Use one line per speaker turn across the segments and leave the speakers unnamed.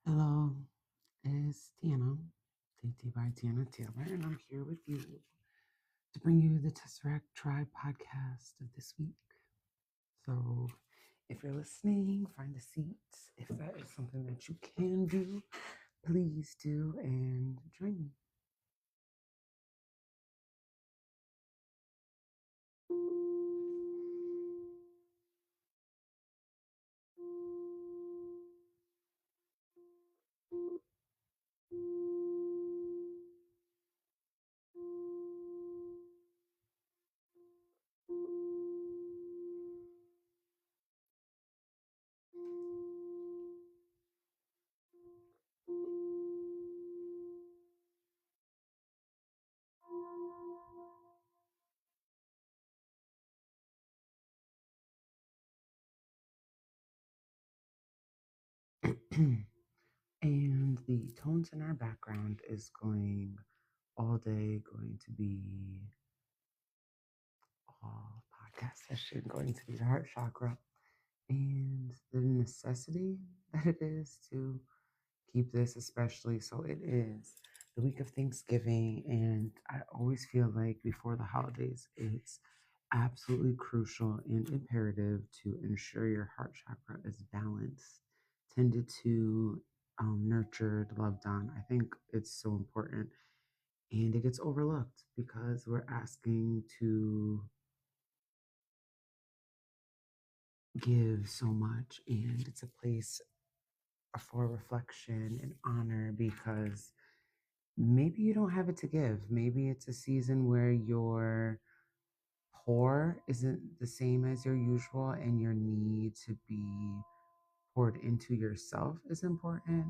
Hello, it's Tiana, TT by Tiana Taylor, and I'm here with you to bring you the Tesseract Tribe Podcast of this week. So, if you're listening, find a seat. If that is something that you can do, please do and join me. And the tones in our background is going all day, going to be all podcast session, going to be the heart chakra, and the necessity that it is to keep this, especially so it is the week of Thanksgiving. And I always feel like before the holidays, it's absolutely crucial and imperative to ensure your heart chakra is balanced, tended to, nurtured, loved on. I think it's so important. And it gets overlooked because we're asking to give so much, and it's a place for reflection and honor because maybe you don't have it to give. Maybe it's a season where your pour isn't the same as your usual, and your need to be poured into yourself is important.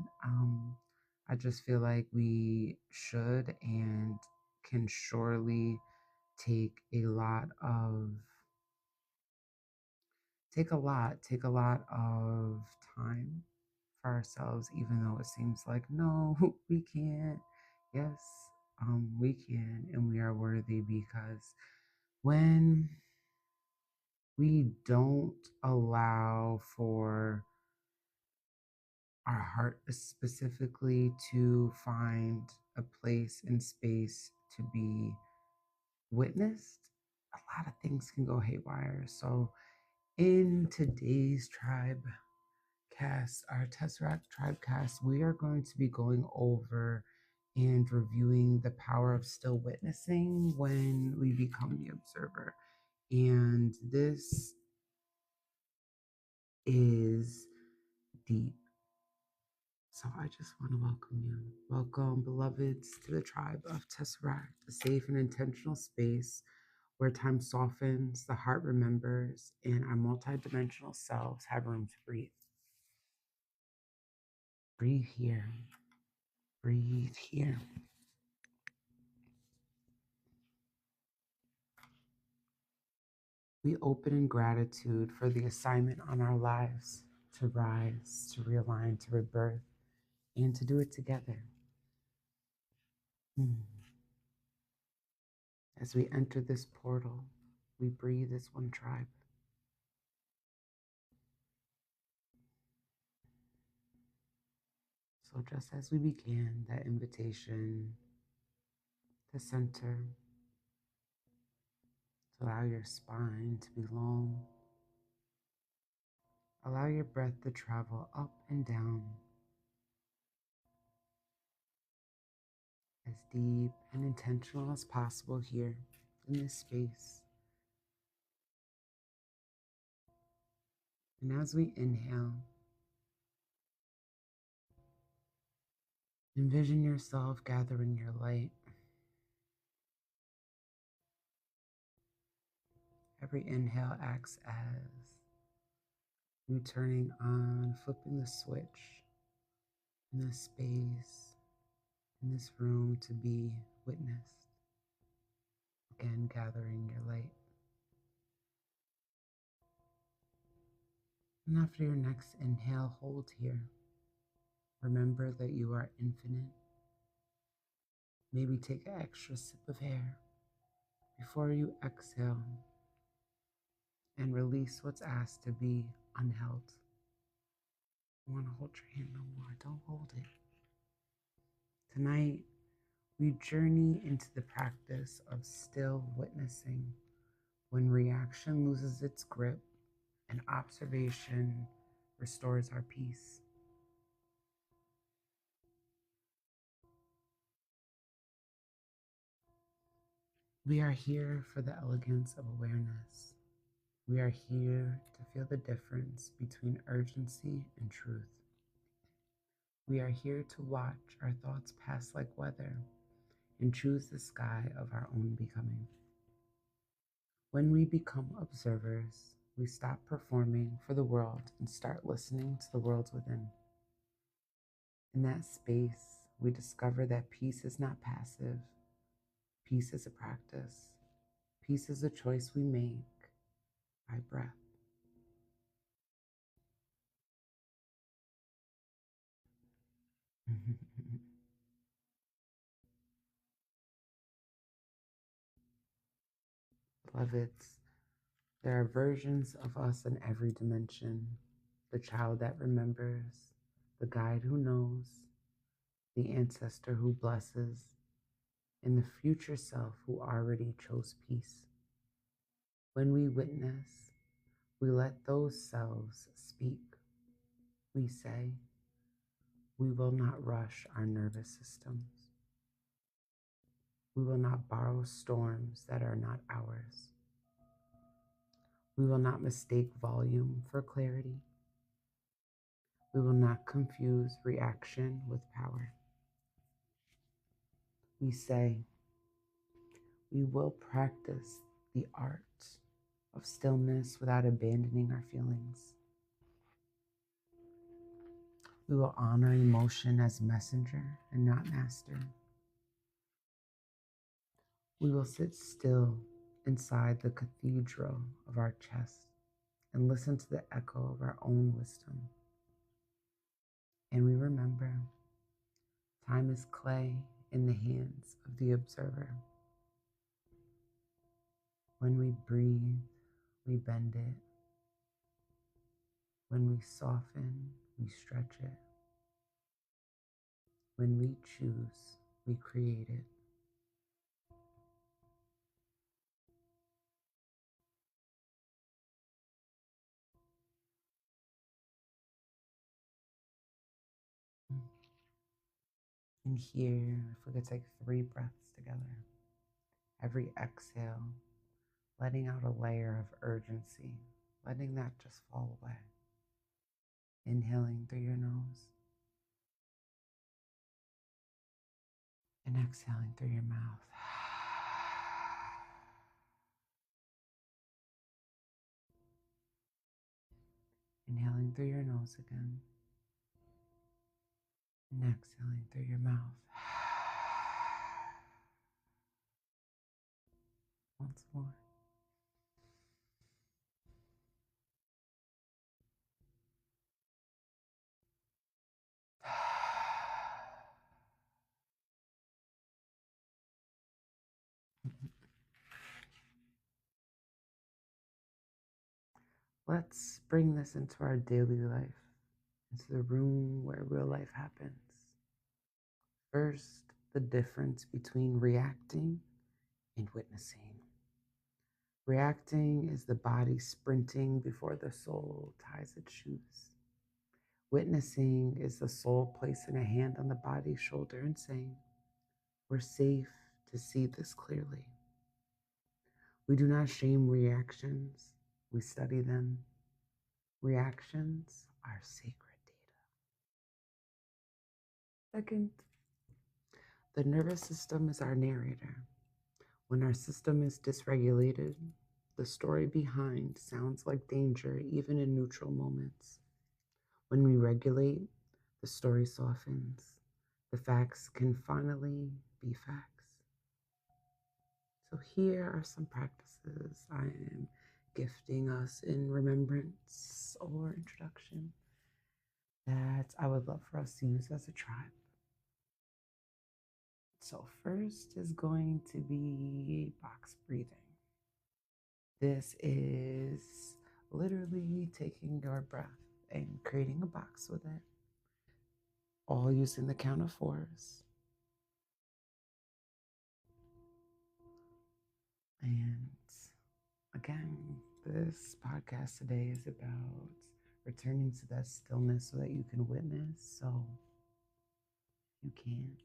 I just feel like we should and can surely take a lot of take a lot of time for ourselves, even though it seems like no, we can't. Yes, we can, and we are worthy because when we don't allow for our heart specifically to find a place and space to be witnessed, a lot of things can go haywire. So, in today's tribe cast, our Tesseract Tribe cast, we are going to be going over and reviewing the power of still witnessing when we become the observer. And this is deep. So I just want to welcome you. Welcome, beloveds, to the tribe of Tesseract, a safe and intentional space where time softens, the heart remembers, and our multidimensional selves have room to breathe. Breathe here. Breathe here. We open in gratitude for the assignment on our lives to rise, to realign, to rebirth, and to do it together. Hmm. As we enter this portal, we breathe as one tribe. So, just as we began that invitation to center, to allow your spine to be long, allow your breath to travel up and down as deep and intentional as possible here in this space. And as we inhale, envision yourself gathering your light. Every inhale acts as you turning on, flipping the switch in this space, in this room to be witnessed. Again, gathering your light. And after your next inhale, hold here. Remember that you are infinite. Maybe take an extra sip of air before you exhale and release what's asked to be unheld. I want to hold your hand no more. Don't hold it. Tonight, we journey into the practice of still witnessing when reaction loses its grip and observation restores our peace. We are here for the elegance of awareness. We are here to feel the difference between urgency and truth. We are here to watch our thoughts pass like weather and choose the sky of our own becoming. When we become observers, we stop performing for the world and start listening to the world within. In that space, we discover that peace is not passive. Peace is a practice. Peace is a choice we make by breath. Beloveds, there are versions of us in every dimension. The child that remembers, the guide who knows, the ancestor who blesses, and the future self who already chose peace. When we witness, we let those selves speak. We say, we will not rush our nervous systems. We will not borrow storms that are not ours. We will not mistake volume for clarity. We will not confuse reaction with power. We say, we will practice the art of stillness without abandoning our feelings. We will honor emotion as messenger and not master. We will sit still inside the cathedral of our chest and listen to the echo of our own wisdom. And we remember, time is clay in the hands of the observer. When we breathe, we bend it. When we soften, we stretch it. When we choose, we create it. And here, if we could take 3 breaths together, every exhale, letting out a layer of urgency, letting that just fall away. Inhaling through your nose and exhaling through your mouth. Inhaling through your nose again and exhaling through your mouth. Once more. Let's bring this into our daily life, into the room where real life happens. First, the difference between reacting and witnessing. Reacting is the body sprinting before the soul ties its shoes. Witnessing is the soul placing a hand on the body's shoulder and saying, we're safe to see this clearly. We do not shame reactions, we study them. Reactions are sacred data. Second, the nervous system is our narrator. When our system is dysregulated, the story behind sounds like danger even in neutral moments. When we regulate, the story softens. The facts can finally be facts. So here are some practices I am gifting us in remembrance or introduction that I would love for us to use as a tribe. So first is going to be box breathing. This is literally taking your breath and creating a box with it, all using the count of fours. And again, this podcast today is about returning to that stillness so that you can witness. So you can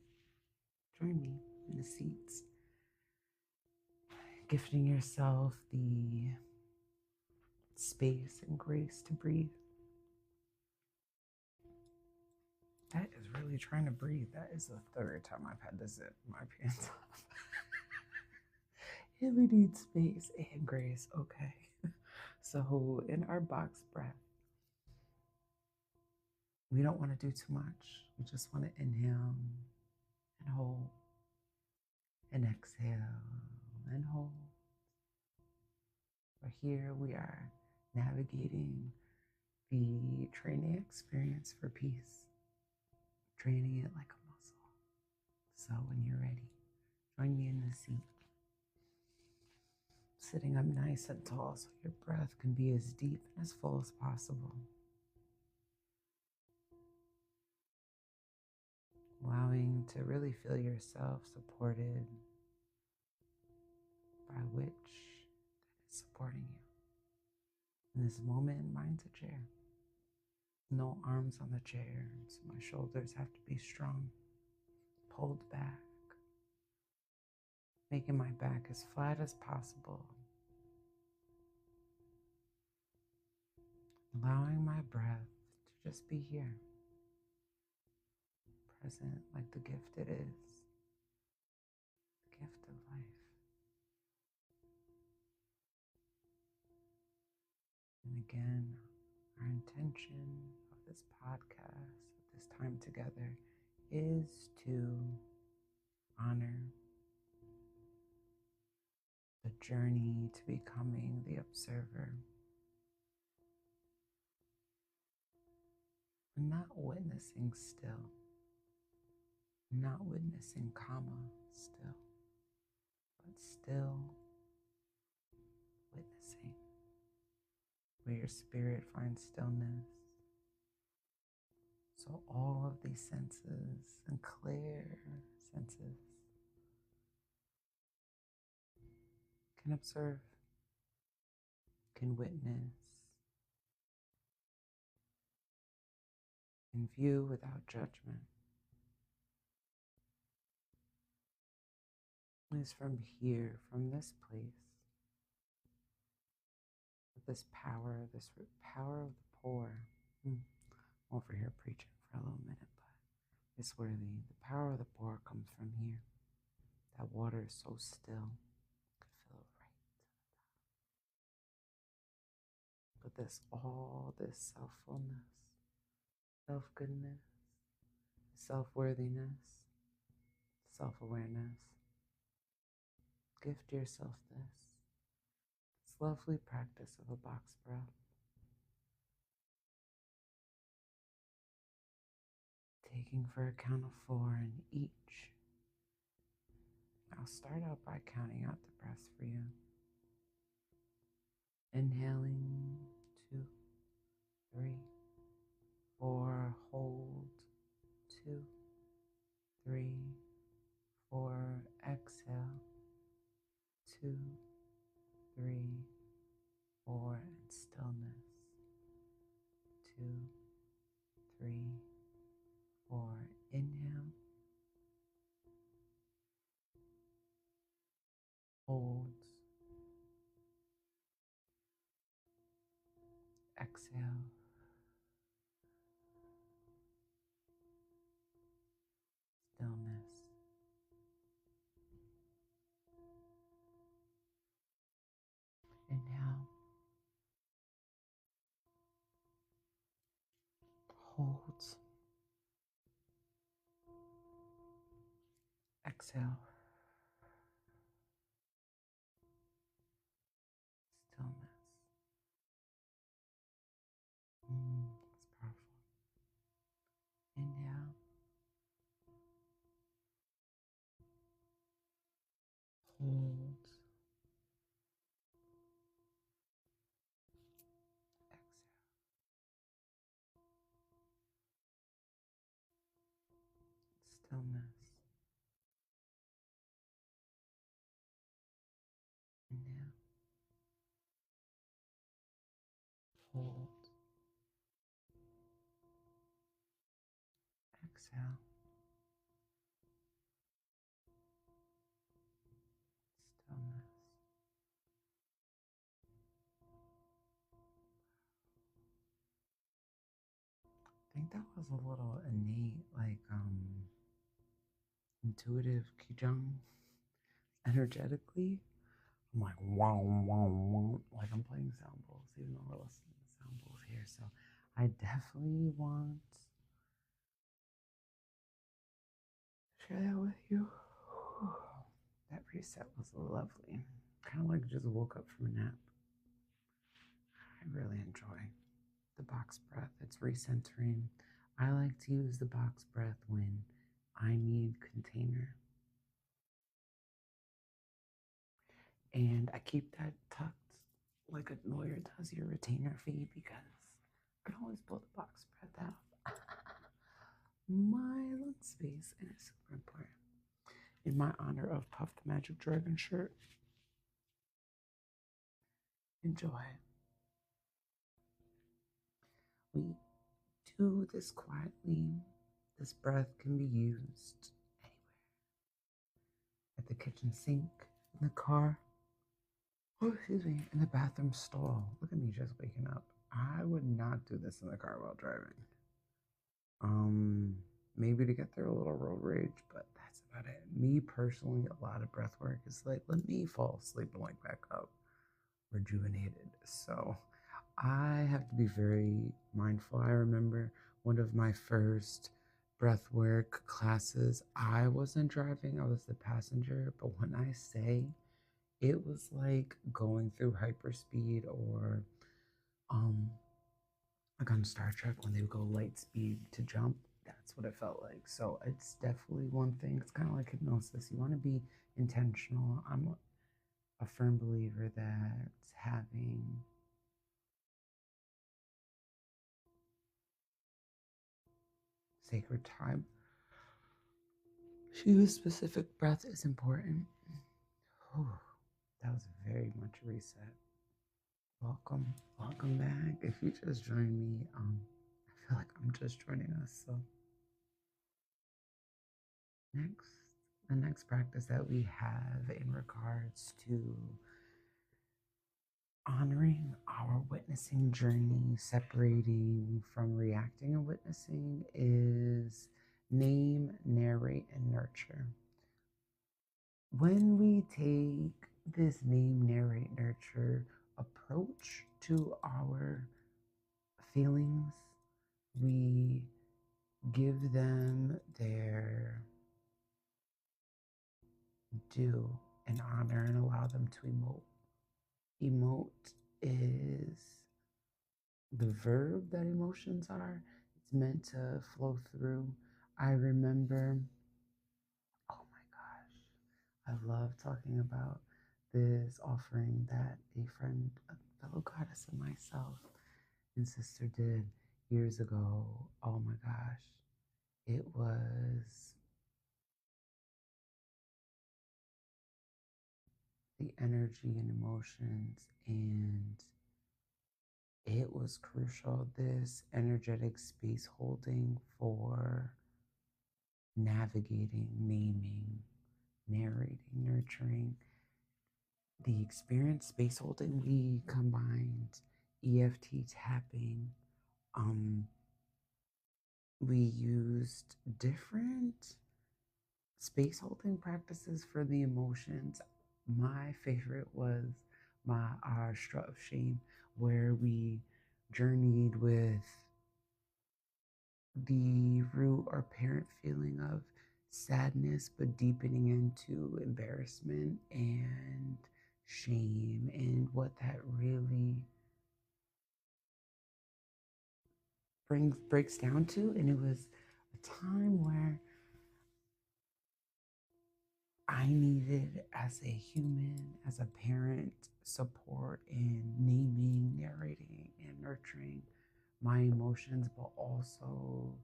join me in the seats, gifting yourself the space and grace to breathe. That is really trying to breathe. That is the third time I've had to zip my pants off. And we need space and grace. Okay. So in our box breath, we don't want to do too much. We just want to inhale and hold and exhale and hold. But here we are navigating the training experience for peace, training it like a muscle. So when you're ready, join me in the seat, sitting up nice and tall so your breath can be as deep and as full as possible. Allowing to really feel yourself supported by which that is supporting you. In this moment, mine's a chair. No arms on the chair, so my shoulders have to be strong, pulled back, making my back as flat as possible. Allowing my breath to just be here, present like the gift it is, the gift of life. And again, our intention of this podcast, of this time together, is to honor the journey to becoming the observer and not witnessing still, not witnessing comma still, but still witnessing where your spirit finds stillness. So all of these senses and clear senses can observe, can witness, can view without judgment. It is from here, from this place, with this power of the pour. Over here preaching for a little minute, but it's worthy. The power of the pour comes from here. That water is so still, you can feel it right. But this self-fullness, self-goodness, self-worthiness, self-awareness. Gift yourself this lovely practice of a box breath. Taking for a count of 4 in each. I'll start out by counting out the breaths for you. Inhaling, 2, 3, 4, hold, 2, 3, 4, exhale, 2, 3, 4, and stillness, 2, 3, 4, inhale, hold, exhale, stillness. Inhale, hold, exhale, stillness. It's powerful. Inhale, hold, exhale. stillness. Inhale, hold, exhale, stillness. I think that was a little innate, like intuitive Kijang energetically. I'm like wow, wow, wow, like I'm playing sound bowls, even though we're listening to sound bowls here. So I definitely want to share that with you. That reset was lovely. Kind of like just woke up from a nap. I really enjoy the box breath. It's recentering. I like to use the box breath when I need container. And I keep that tucked like a lawyer does your retainer fee because I can always pull the box breath out. My lung space, and it's super important. In my honor of Puff the Magic Dragon shirt, enjoy. We do this quietly. This breath can be used anywhere, at the kitchen sink, in the car, oh, excuse me, in the bathroom stall. Look at me just waking up. I would not do this in the car while driving. Maybe to get through a little road rage, but that's about it. Me personally, a lot of breath work is like, let me fall asleep and wake back up rejuvenated. So I have to be very mindful. I remember one of my first breathwork classes. I wasn't driving, I was the passenger. But when I say it was like going through hyperspeed or um like on Star Trek when they would go light speed to jump, that's what it felt like. So it's definitely one thing. It's kind of like hypnosis. You want to be intentional. I'm a firm believer that having sacred time, choose specific breath is important. Whew, that was very much a reset. Welcome back. If you just joined me, I feel like I'm just joining us. So next, the next practice that we have in regards to honoring our witnessing journey, separating from reacting and witnessing, is name, narrate, and nurture. When we take this name, narrate, nurture approach to our feelings, we give them their due and honor and allow them to emote. Emote is the verb that emotions are. It's meant to flow through. I remember, oh my gosh, I love talking about this offering that a friend, a fellow goddess of myself and sister did years ago. Oh my gosh. It was the energy and emotions, and it was crucial. This energetic space holding for navigating, naming, narrating, nurturing. The experience space holding, we combined EFT tapping. We used different space holding practices for the emotions. My favorite was our strut of shame, where we journeyed with the root or parent feeling of sadness, but deepening into embarrassment and shame and what that really breaks down to. And it was a time where I needed, as a human, as a parent, support in naming, narrating, and nurturing my emotions, but also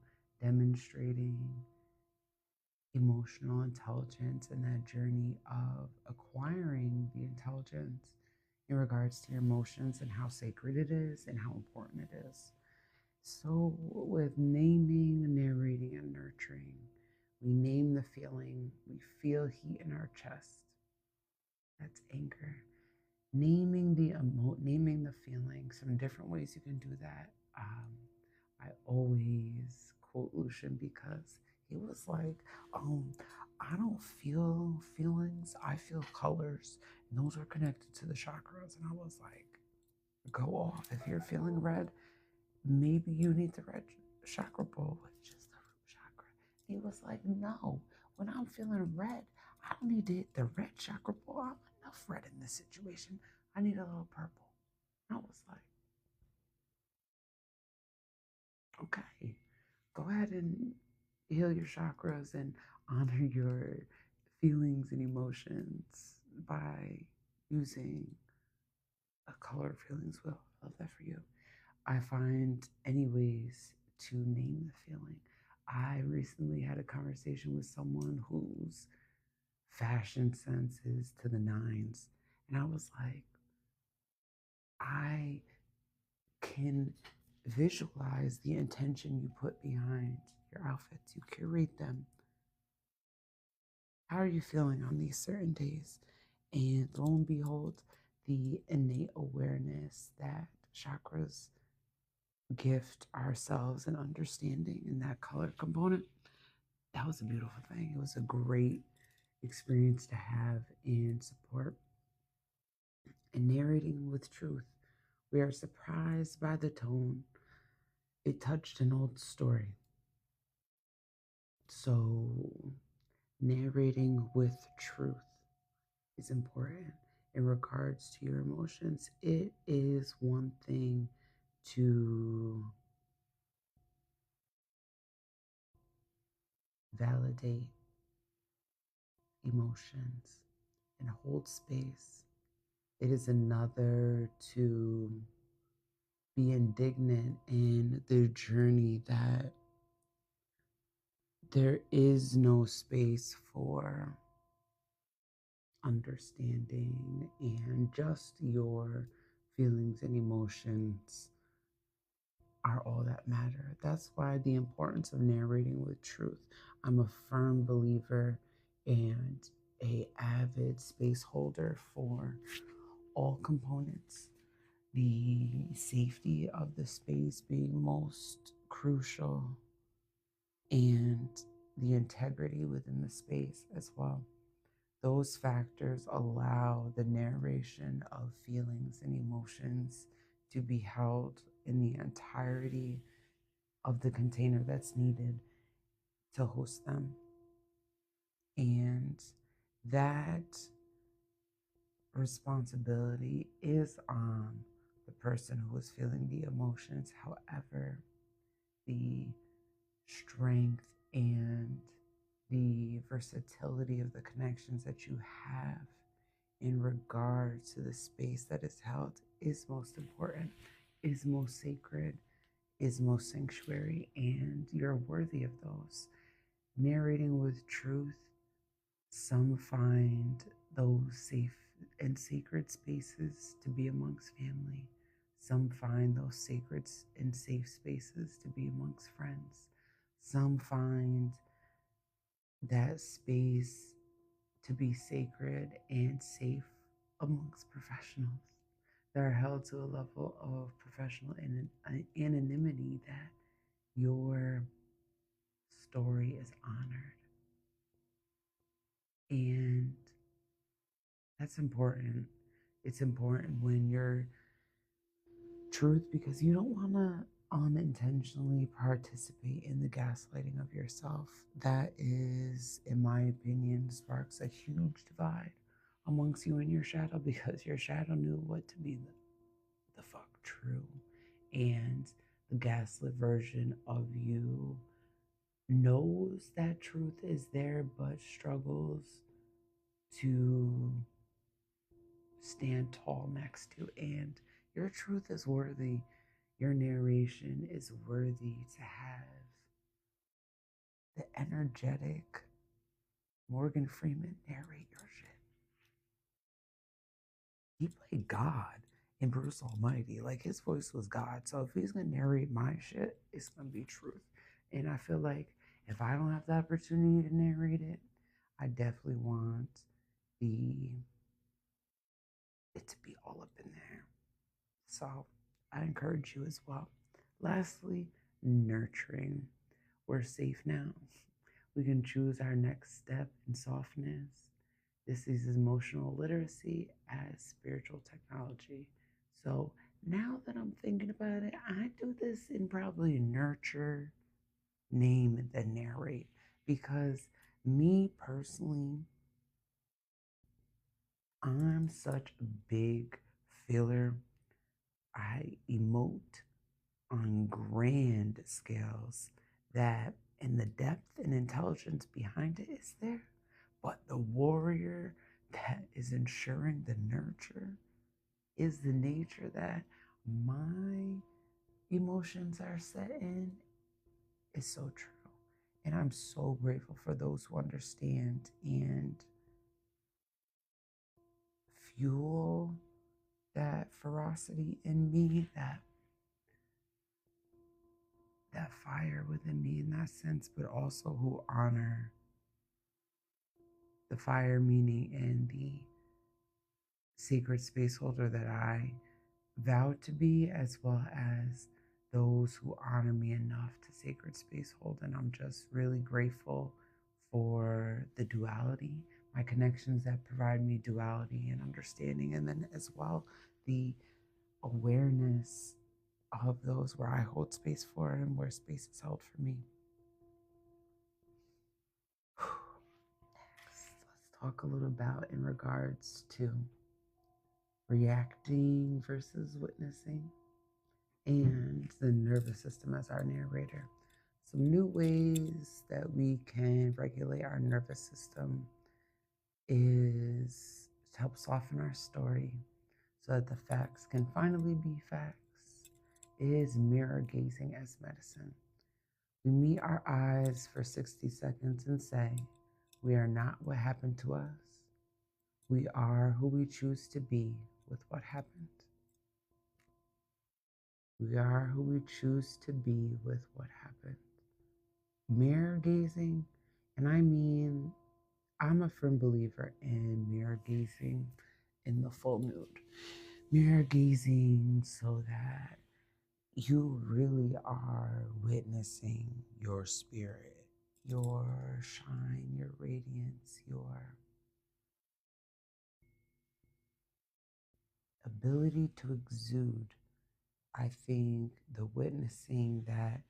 demonstrating emotional intelligence and that journey of acquiring the intelligence in regards to your emotions and how sacred it is and how important it is. So, with naming, narrating, and nurturing, we name the feeling, we feel heat in our chest. That's anger. Naming the feeling, some different ways you can do that. I always quote Lucian because he was like, I don't feel feelings, I feel colors, and those are connected to the chakras. And I was like, go off. If you're feeling red, maybe you need the red chakra bowl, which is the root chakra. And he was like, no, when I'm feeling red, I don't need to hit the red chakra bowl. I'm enough red in this situation. I need a little purple. I was like, okay, go ahead and heal your chakras and honor your feelings and emotions by using a color of feelings wheel. I love that for you. I find any ways to name the feeling. I recently had a conversation with someone whose fashion sense is to the nines. And I was like, I can visualize the intention you put behind your outfits. You curate them. How are you feeling on these certain days? And lo and behold, the innate awareness that chakras gift ourselves and understanding in that color component, that was a beautiful thing. It was a great experience to have and support. And narrating with truth, we are surprised by the tone. It touched an old story. So, narrating with truth is important in regards to your emotions. It is one thing to validate emotions and hold space. It is another to be indignant in the journey that there is no space for understanding and just your feelings and emotions are all that matter. That's why the importance of narrating with truth. I'm a firm believer and a avid space holder for all components. The safety of the space being most crucial, and the integrity within the space as well. Those factors allow the narration of feelings and emotions to be held in the entirety of the container that's needed to host them. And that responsibility is on the person who is feeling the emotions. However, the strength and the versatility of the connections that you have in regard to the space that is held is most important, is most sacred, is most sanctuary, and you're worthy of those. Narrating with truth, some find those safe and sacred spaces to be amongst family. Some find those sacred and safe spaces to be amongst friends. Some find that space to be sacred and safe amongst professionals that are held to a level of professional anonymity that your story is honored. And that's important. It's important when you're truth because you don't want to unintentionally participate in the gaslighting of yourself. That is, in my opinion, sparks a huge divide amongst you and your shadow because your shadow knew what to be the fuck true. And the gaslit version of you knows that truth is there but struggles to stand tall next to. And your truth is worthy. Your narration is worthy to have the energetic. Morgan Freeman narrate your shit. He played God in Bruce Almighty. Like his voice was God. So if he's gonna narrate my shit, it's gonna be truth. And I feel like if I don't have the opportunity to narrate it, I definitely want the it to be all up in there. So I encourage you as well. Lastly, nurturing. We're safe now. We can choose our next step in softness. This is emotional literacy as spiritual technology. So now that I'm thinking about it, I do this in probably nurture, name, and then narrate. Because me personally, I'm such a big feeler. I emote on grand scales that and the depth and intelligence behind it is there, but the warrior that is ensuring the nurture is the nature that my emotions are set in is so true. And I'm so grateful for those who understand and fuel that ferocity in me, that fire within me in that sense, but also who honor the fire meaning and the sacred space holder that I vow to be, as well as those who honor me enough to sacred space hold. And I'm just really grateful for the duality, my connections that provide me duality and understanding, and then as well the awareness of those where I hold space for and where space is held for me. Next, let's talk a little about in regards to reacting versus witnessing and the nervous system as our narrator. Some new ways that we can regulate our nervous system is to help soften our story so that the facts can finally be facts. Is mirror gazing as medicine. We meet our eyes for 60 seconds and say, we are not what happened to us. We are who we choose to be with what happened. We are who we choose to be with what happened. Mirror gazing, and I mean, I'm a firm believer in mirror gazing in the full nude. Mirror gazing so that you really are witnessing your spirit, your shine, your radiance, your ability to exude. I think the witnessing that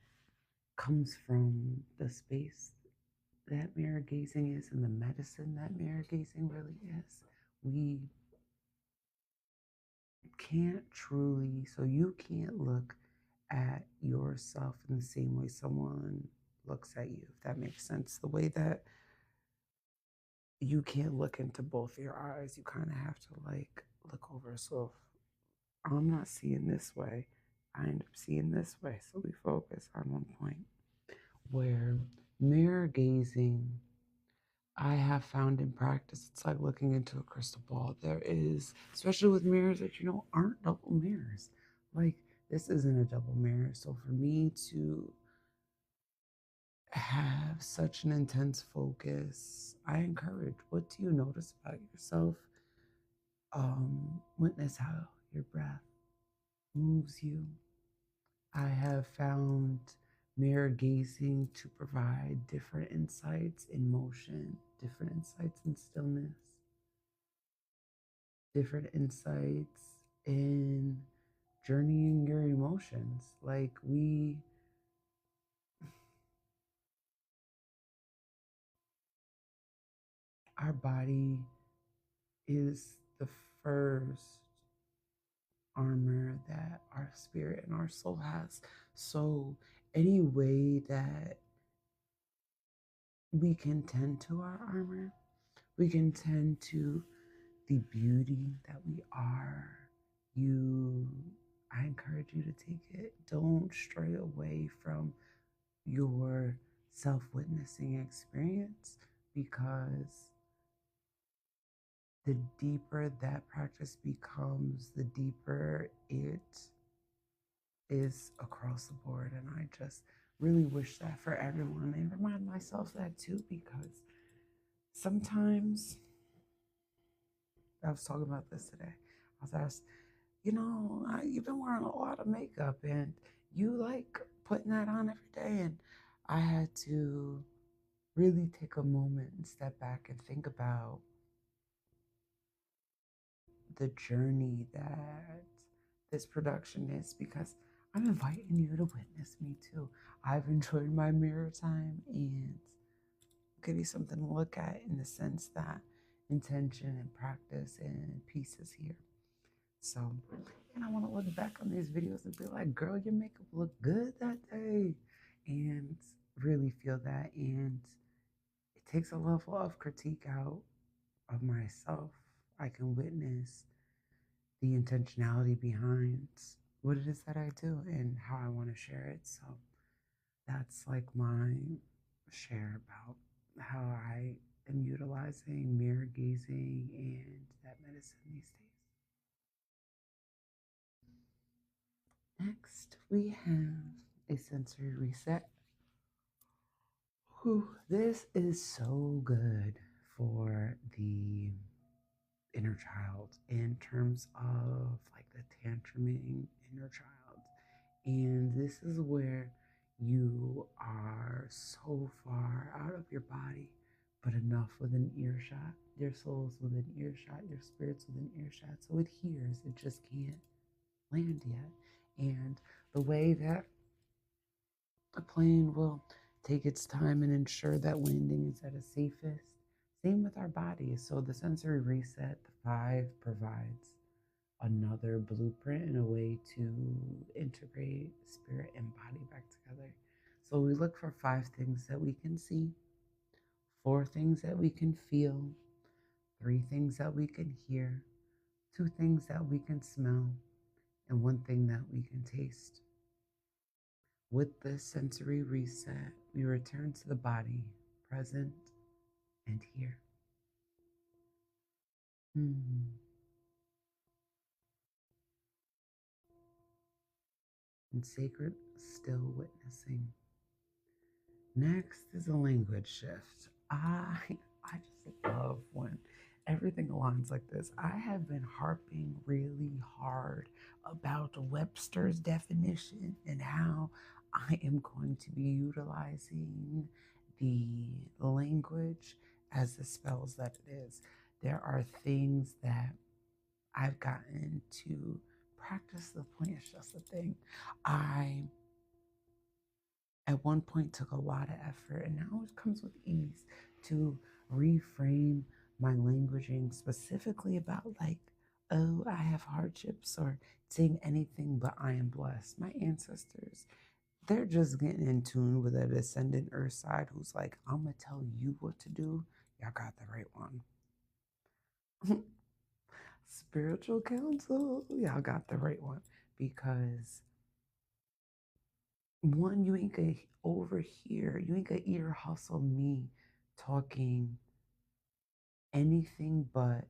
comes from the space that mirror gazing is and the medicine that mirror gazing really is. We can't truly, so you can't look at yourself in the same way someone looks at you, if that makes sense. The way that you can't look into both your eyes, you kind of have to like look over. So if I'm not seeing this way, I end up seeing this way. So we focus on one point where mirror gazing I have found in practice, it's like looking into a crystal ball. There is, especially with mirrors that aren't double mirrors. Like, this isn't a double mirror. So for me to have such an intense focus, I encourage what do you notice about yourself? Witness how your breath moves you. I have found mirror gazing to provide different insights in motion, different insights in stillness, different insights in journeying your emotions. Like our body is the first armor that our spirit and our soul has. So any way that we can tend to our armor, we can tend to the beauty that we are. You, I encourage you to take it. Don't stray away from your self witnessing experience. because the deeper that practice becomes, the deeper it is across the board. And I just really wish that for everyone and remind myself that too, because sometimes I was talking about this today. I was asked, you've been wearing a lot of makeup and you like putting that on every day. And I had to really take a moment and step back and think about the journey that this production is, because I'm inviting you to witness me too. I've enjoyed my mirror time and give you something to look at in the sense that intention and practice and peace is here. So, and I want to look back on these videos and be like, girl, your makeup looked good that day. And really feel that. And it takes a level of critique out of myself. I can witness the intentionality behind what it is that I do and how I want to share it. So that's like my share about how I am utilizing mirror gazing and that medicine these days. Next, we have a sensory reset. Whew, this is so good for the inner child in terms of like the tantruming inner child. And this is where you are so far out of your body, but enough within earshot. Your soul's within earshot, your spirit's within earshot. So it hears, it just can't land yet. And the way that a plane will take its time and ensure that landing is at its safest. Same with our bodies. So the sensory reset, the five, provides another blueprint and a way to integrate spirit and body back together. So we look for five things that we can see, four things that we can feel, three things that we can hear, two things that we can smell, and one thing that we can taste. With this sensory reset, we return to the body, present and here. Hmm. And sacred, still witnessing. Next is a language shift. I just love when everything aligns like this. I have been harping really hard about Webster's definition and how I am going to be utilizing the language as the spells that it is. There are things that I've gotten to practice to the point it's just a thing. I at one point took a lot of effort, and now it comes with ease to reframe my languaging specifically about like, oh, I have hardships, or saying anything but I am blessed. My ancestors, they're just getting in tune with a descendant earth side who's like, I'm gonna tell you what to do. Y'all got the right one. Spiritual counsel, y'all got the right one, because one, you ain't gonna overhear, you ain't gonna ear hustle me talking anything but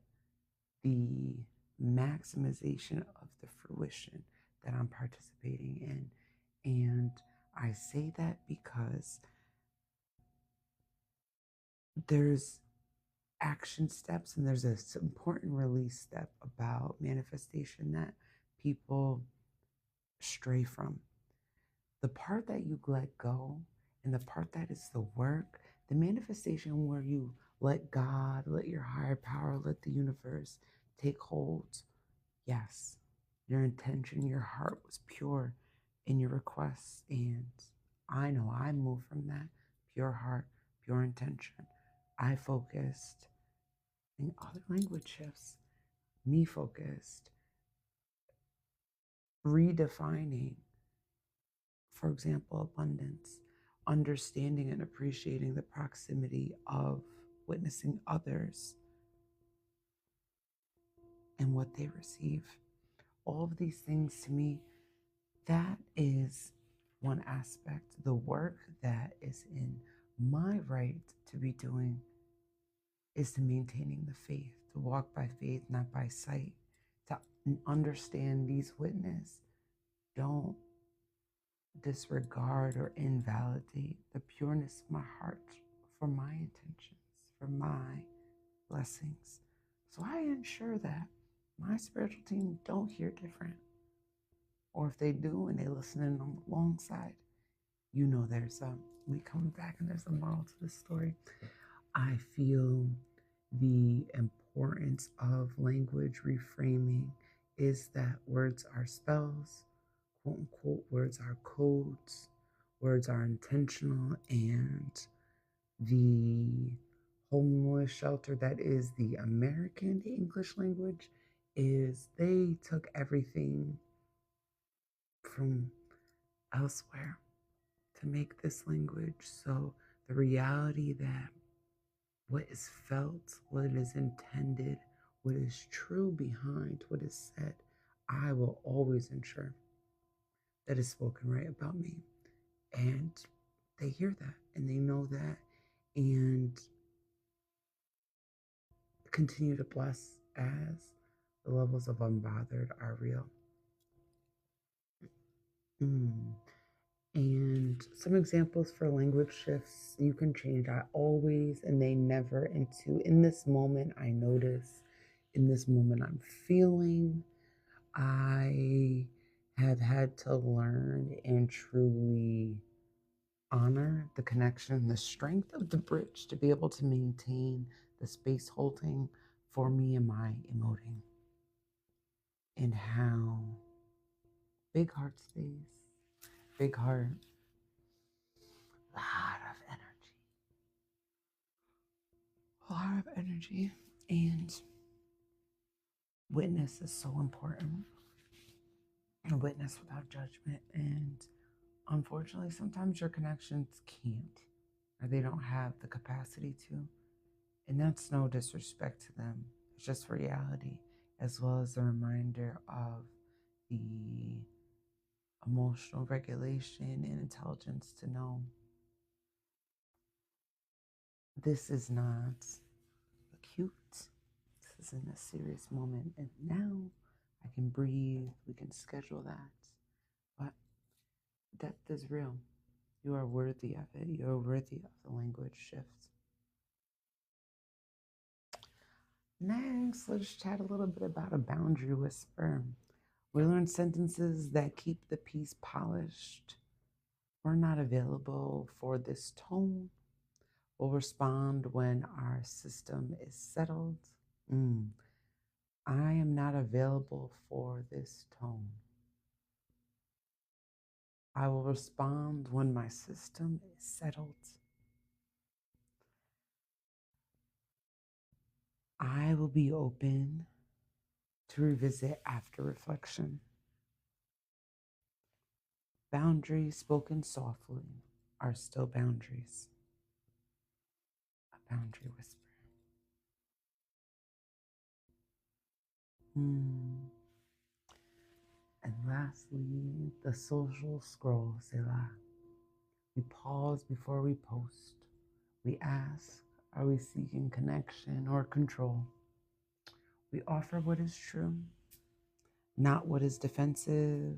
the maximization of the fruition that I'm participating in. And I say that because there's action steps and there's this important release step about manifestation that people stray from. The part that you let go and the part that is the work, the manifestation where you let God, let your higher power, let the universe take hold. Yes, your intention, your heart was pure in your requests. And I know I moved from that pure heart, pure intention. I focused in other language shifts, me focused, redefining, for example, abundance, understanding and appreciating the proximity of witnessing others and what they receive. All of these things to me, that is one aspect, the work that is in my right to be doing is to maintaining the faith, to walk by faith, not by sight, to understand these witness. Don't disregard or invalidate the pureness of my heart for my intentions, for my blessings. So I ensure that my spiritual team don't hear different. Or if they do and they listen in alongside, we come back and there's a moral to this story. I feel the importance of language reframing is that words are spells, quote unquote, words are codes, words are intentional, and the homeless shelter that is the American English language is they took everything from elsewhere to make this language. So the reality that what is felt, what is intended, what is true behind what is said, I will always ensure that is spoken right about me. And they hear that and they know that and continue to bless as the levels of unbothered are real. And some examples for language shifts you can change. I always and they never into in this moment I notice, in this moment I'm feeling. I have had to learn and truly honor the connection, the strength of the bridge to be able to maintain the space holding for me and my emoting. And how big heart space, big heart, a lot of energy, and witness is so important. A witness without judgment, and unfortunately, sometimes your connections can't, or they don't have the capacity to, and that's no disrespect to them. It's just reality, as well as a reminder of the emotional regulation and intelligence to know this is not acute. This isn't a serious moment. And now I can breathe. We can schedule that. But depth is real. You are worthy of it. You are worthy of the language shift. Next, let's chat a little bit about a boundary whisper. We learn sentences that keep the piece polished. We're not available for this tone. We'll respond when our system is settled. I am not available for this tone. I will respond when my system is settled. I will be open to revisit after reflection. Boundaries spoken softly are still boundaries. A boundary whisper. And lastly, the social scroll, Selah. We pause before we post. We ask, are we seeking connection or control? We offer what is true, not what is defensive.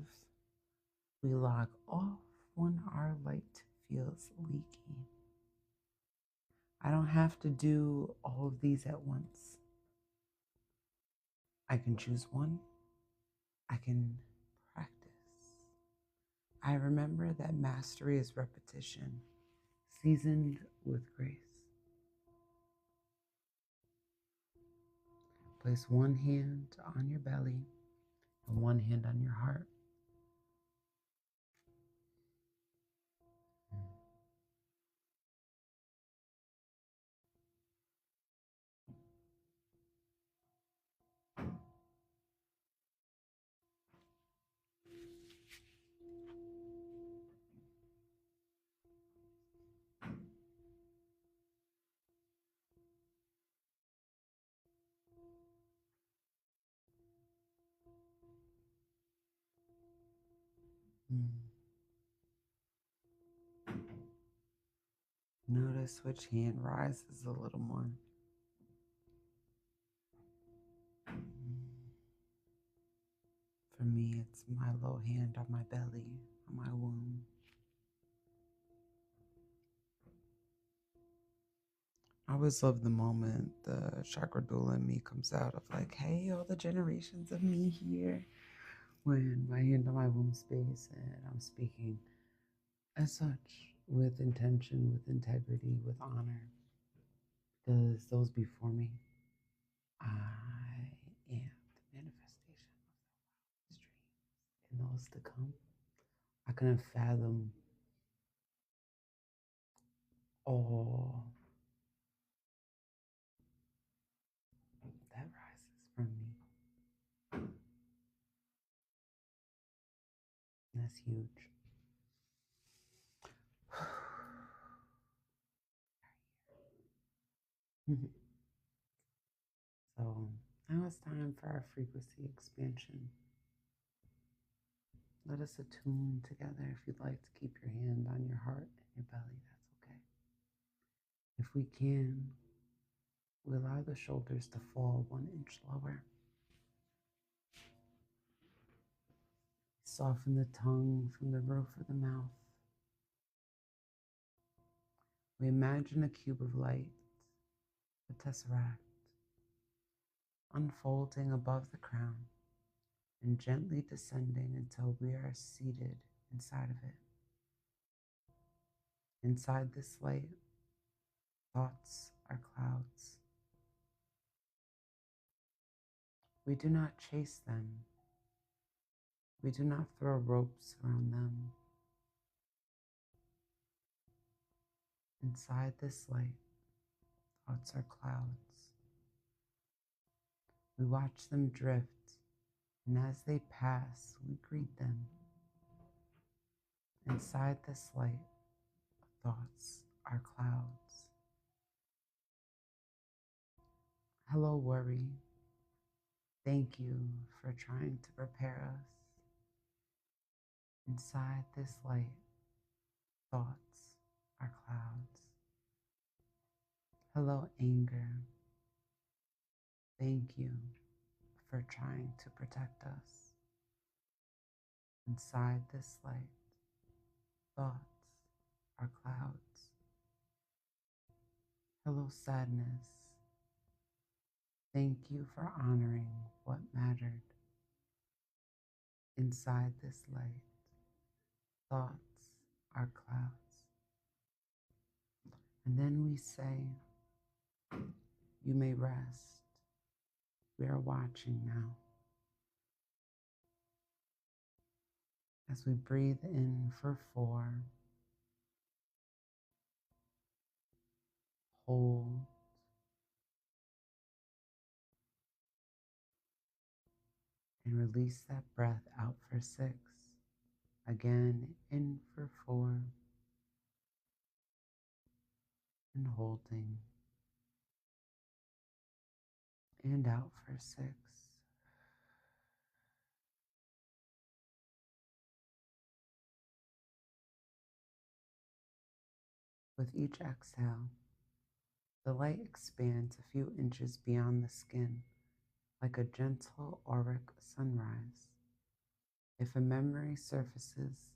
We log off when our light feels leaky. I don't have to do all of these at once. I can choose one. I can practice. I remember that mastery is repetition, seasoned with grace. Place one hand on your belly and one hand on your heart. Notice which hand rises a little more. For me, it's my low hand on my belly, on my womb. I always love the moment the chakra doula in me comes out of like, hey, all the generations of me here. When my hand on my womb space and I'm speaking as such with intention, with integrity, with honor. Because those before me, I am the manifestation of those dreams. And those to come, I couldn't fathom all that rises from me. That's huge. So now it's time for our frequency expansion. Let us attune together. If you'd like to keep your hand on your heart and your belly, that's okay. If we can, we allow the shoulders to fall 1 inch lower. Soften the tongue from the roof of the mouth. We imagine a cube of light, the tesseract, unfolding above the crown and gently descending until we are seated inside of it. Inside this light, thoughts are clouds. We do not chase them. We do not throw ropes around them. Inside this light, thoughts are clouds. We watch them drift, and as they pass, we greet them. Inside this light, thoughts are clouds. Hello, worry. Thank you for trying to prepare us. Inside this light, thoughts are clouds. Hello, anger. Thank you for trying to protect us. Inside this light, thoughts are clouds. Hello, sadness. Thank you for honoring what mattered. Inside this light, thoughts are clouds. And then we say, you may rest. We are watching now. As we breathe in for 4, hold, and release that breath out for 6. Again, in for 4, and holding, and out for 6. With each exhale, the light expands a few inches beyond the skin, like a gentle auric sunrise. If a memory surfaces,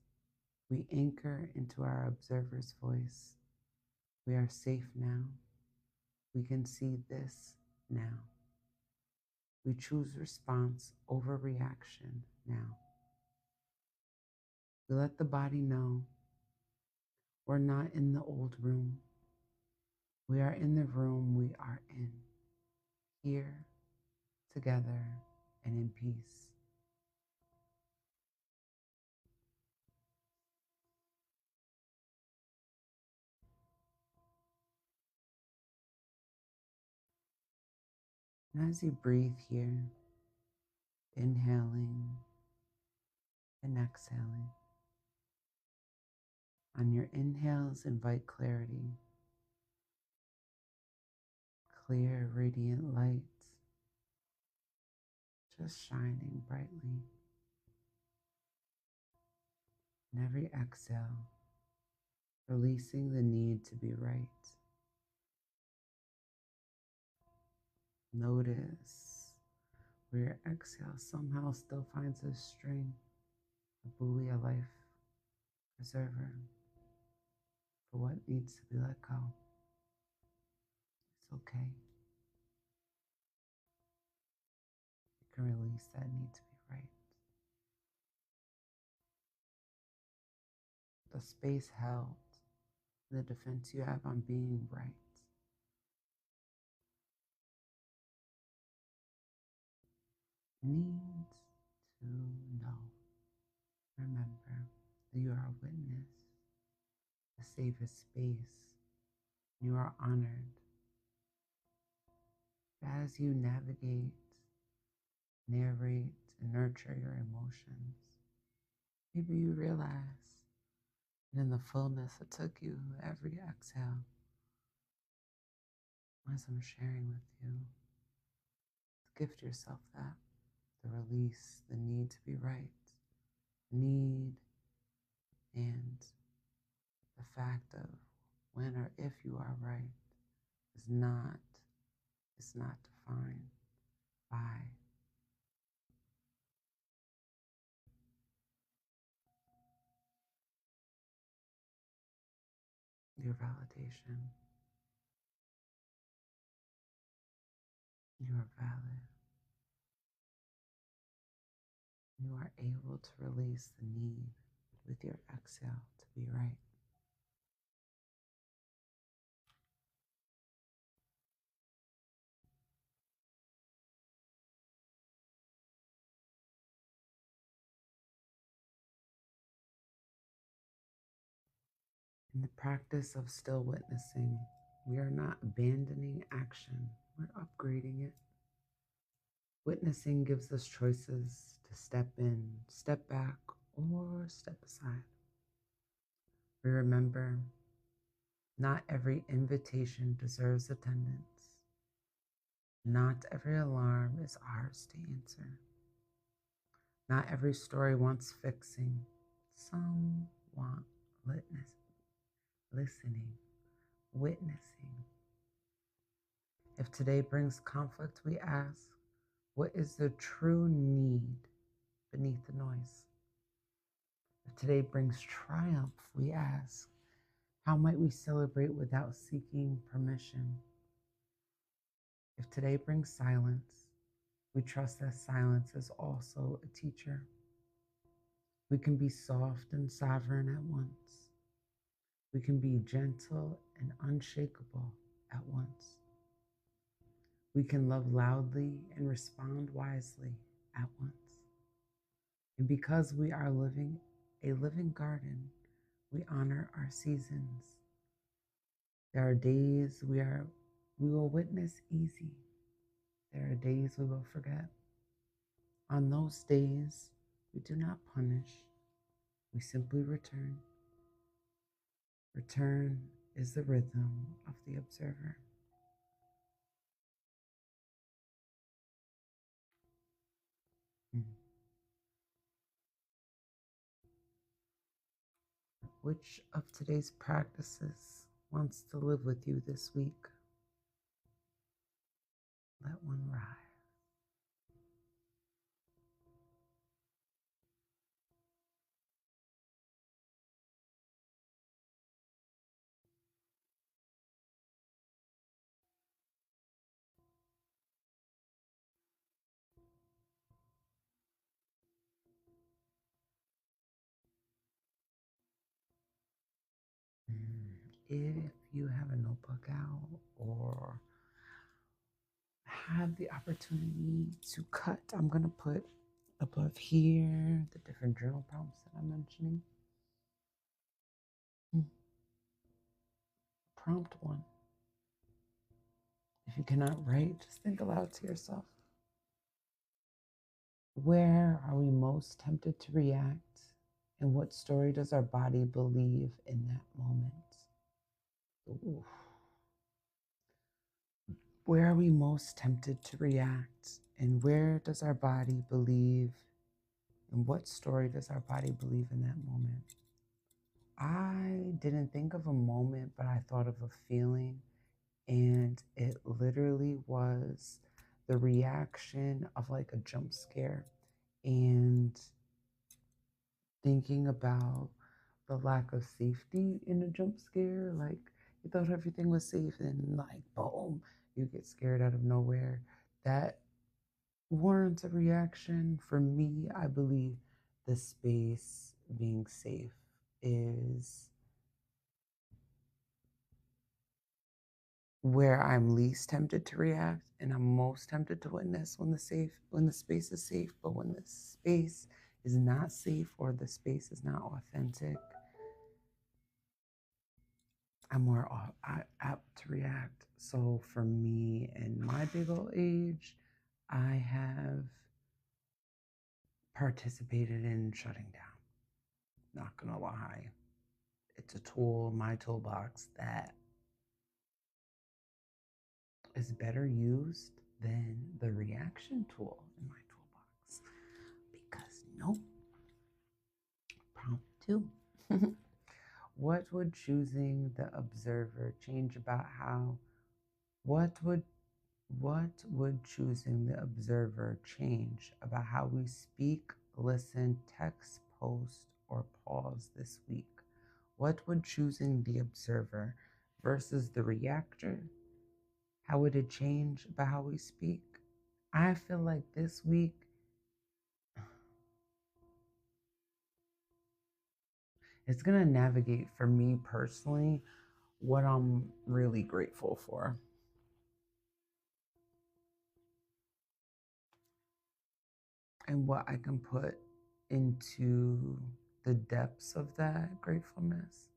we anchor into our observer's voice. We are safe now. We can see this now. We choose response over reaction now. We let the body know we're not in the old room. We are in the room we are in, here, together, and in peace. And as you breathe here, inhaling and exhaling, on your inhales, invite clarity, clear, radiant light, just shining brightly. And every exhale, releasing the need to be right. Notice where your exhale somehow still finds a string, a buoy, a life preserver for what needs to be let go. It's okay. You can release that need to be right. The space held, the defense you have on being right. Needs to know. Remember that you are a witness, a safe space. You are honored. As you navigate, narrate, and nurture your emotions, maybe you realize that in the fullness it took you every exhale, as I'm sharing with you, gift yourself that, the release, the need to be right, need, and the fact of when or if you are right is not defined by your validation. You are valid. You are able to release the need with your exhale to be right. In the practice of still witnessing, we are not abandoning action, we're upgrading it. Witnessing gives us choices to step in, step back, or step aside. We remember not every invitation deserves attendance. Not every alarm is ours to answer. Not every story wants fixing. Some want listening, witnessing. If today brings conflict, we ask, what is the true need beneath the noise? If today brings triumph, we ask, how might we celebrate without seeking permission? If today brings silence, we trust that silence is also a teacher. We can be soft and sovereign at once. We can be gentle and unshakable at once. We can love loudly and respond wisely at once. And because we are living a living garden, we honor our seasons. There are days we will witness easy. There are days we will forget. On those days, we do not punish. We simply return. Return is the rhythm of the observer. Which of today's practices wants to live with you this week? Let one rise. If you have a notebook out or have the opportunity to cut, I'm going to put above here the different journal prompts that I'm mentioning. Prompt 1. If you cannot write, just think aloud to yourself. Where are we most tempted to react? And what story does our body believe in that moment? Ooh. Where are we most tempted to react? And where does our body believe? And what story does our body believe in that moment? I didn't think of a moment, but I thought of a feeling. And it literally was the reaction of like a jump scare and thinking about the lack of safety in a jump scare. Like you thought everything was safe and like boom, you get scared out of nowhere. That warrants a reaction. For me, I believe the space being safe is where I'm least tempted to react and I'm most tempted to witness when the space is safe. But when the space is not safe or the space is not authentic, I'm more apt to react. So for me, in my big old age, I have participated in shutting down. Not gonna lie, it's a tool in my toolbox that is better used than the reaction tool in my toolbox. Because nope, prompt two. What would choosing the observer change about how? What would What would choosing the observer change about how we speak, listen, text, post, or pause this week? What would choosing the observer versus the reactor? How would it change about how we speak? I feel like this week it's going to navigate for me personally what I'm really grateful for and what I can put into the depths of that gratefulness.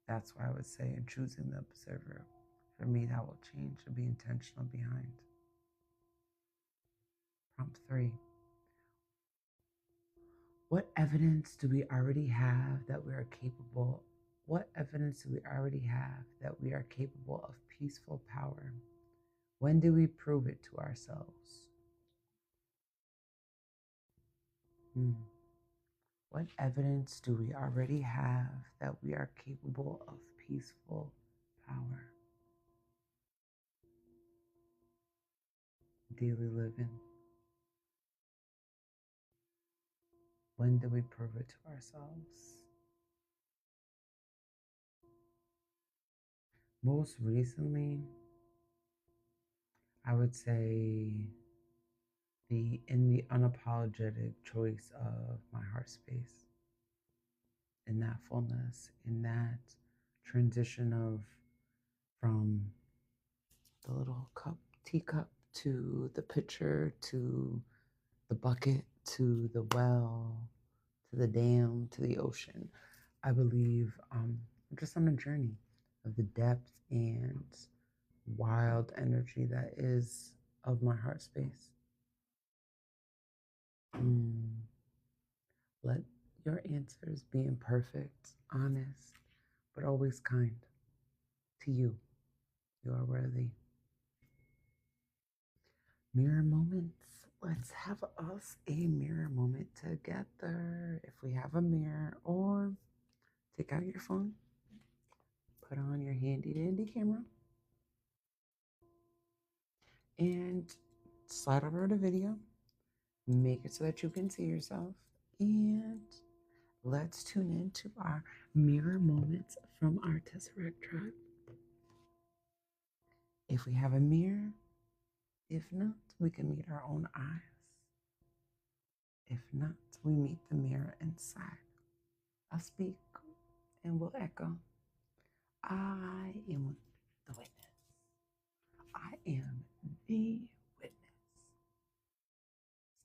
That's why I would say in choosing the observer, for me, that will change to be intentional behind. Prompt three. What evidence do we already have that we are capable? What evidence do we already have that we are capable of peaceful power? When do we prove it to ourselves? What evidence do we already have that we are capable of peaceful power? Daily living. When do we prove it to ourselves? Most recently, I would say the unapologetic choice of my heart space, in that fullness, in that transition of from the little teacup to the pitcher to the bucket to the well to the dam to the ocean. I believe I'm just on a journey of the depth and wild energy that is of my heart space. Let your answers be imperfect, honest, but always kind to you. You are worthy. Mirror moments. Let's have us a mirror moment together. If we have a mirror, or take out your phone, put on your handy dandy camera, and slide over to video. Make it so that you can see yourself. And let's tune into our mirror moments from our Tesseract Tribe. If we have a mirror, if not, we can meet our own eyes. If not, we meet the mirror inside. I'll speak and we'll echo. I am the witness. I am the witness.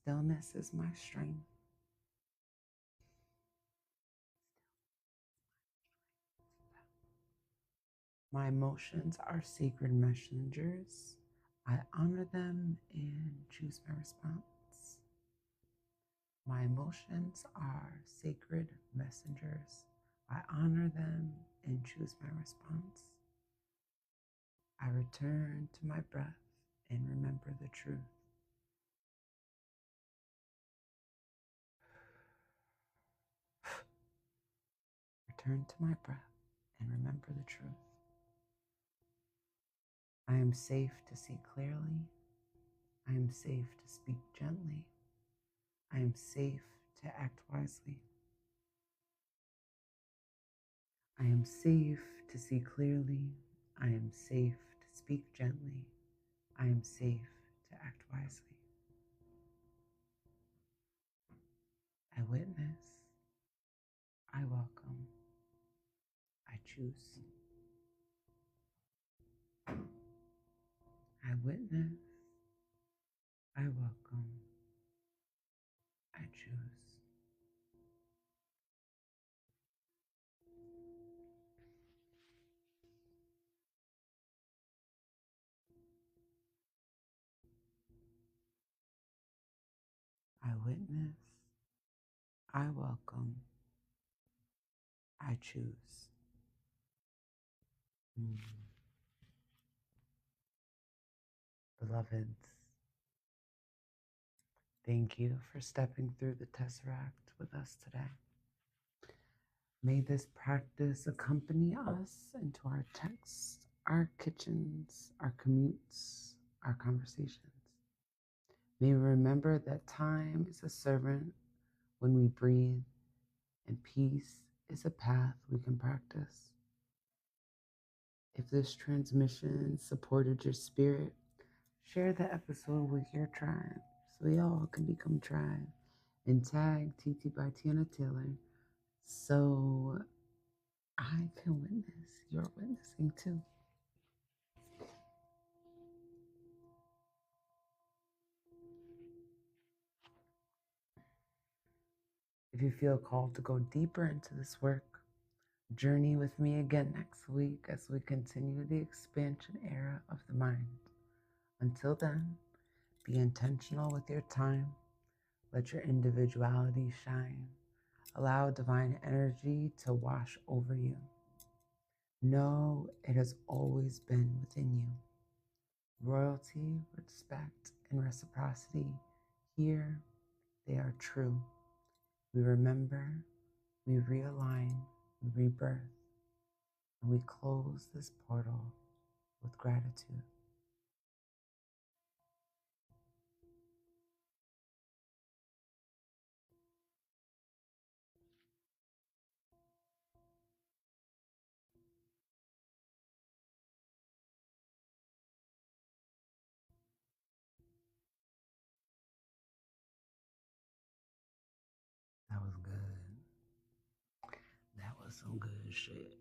Stillness is my strength. My emotions are sacred messengers. I honor them and choose my response. My emotions are sacred messengers. I honor them and choose my response. I return to my breath and remember the truth. Return to my breath and remember the truth. I am safe to see clearly. I am safe to speak gently. I am safe to act wisely. I am safe to see clearly. I am safe to speak gently. I am safe to act wisely. I witness. I welcome. I choose. I witness. I welcome. I choose. I witness. I welcome. I choose. Mm. Beloveds, thank you for stepping through the Tesseract with us today. May this practice accompany us into our texts, our kitchens, our commutes, our conversations. May we remember that time is a servant when we breathe, and peace is a path we can practice. If this transmission supported your spirit, share the episode with your tribe so we all can become tribe, and tag TT by Tiana Taylor so I can witness your witnessing too. If you feel called to go deeper into this work, journey with me again next week as we continue the expansion era of the mind. Until then, be intentional with your time. Let your individuality shine. Allow divine energy to wash over you. Know it has always been within you. Royalty, respect, and reciprocity, here they are true. We remember, we realign, we rebirth, and we close this portal with gratitude. That was good. That was some good shit.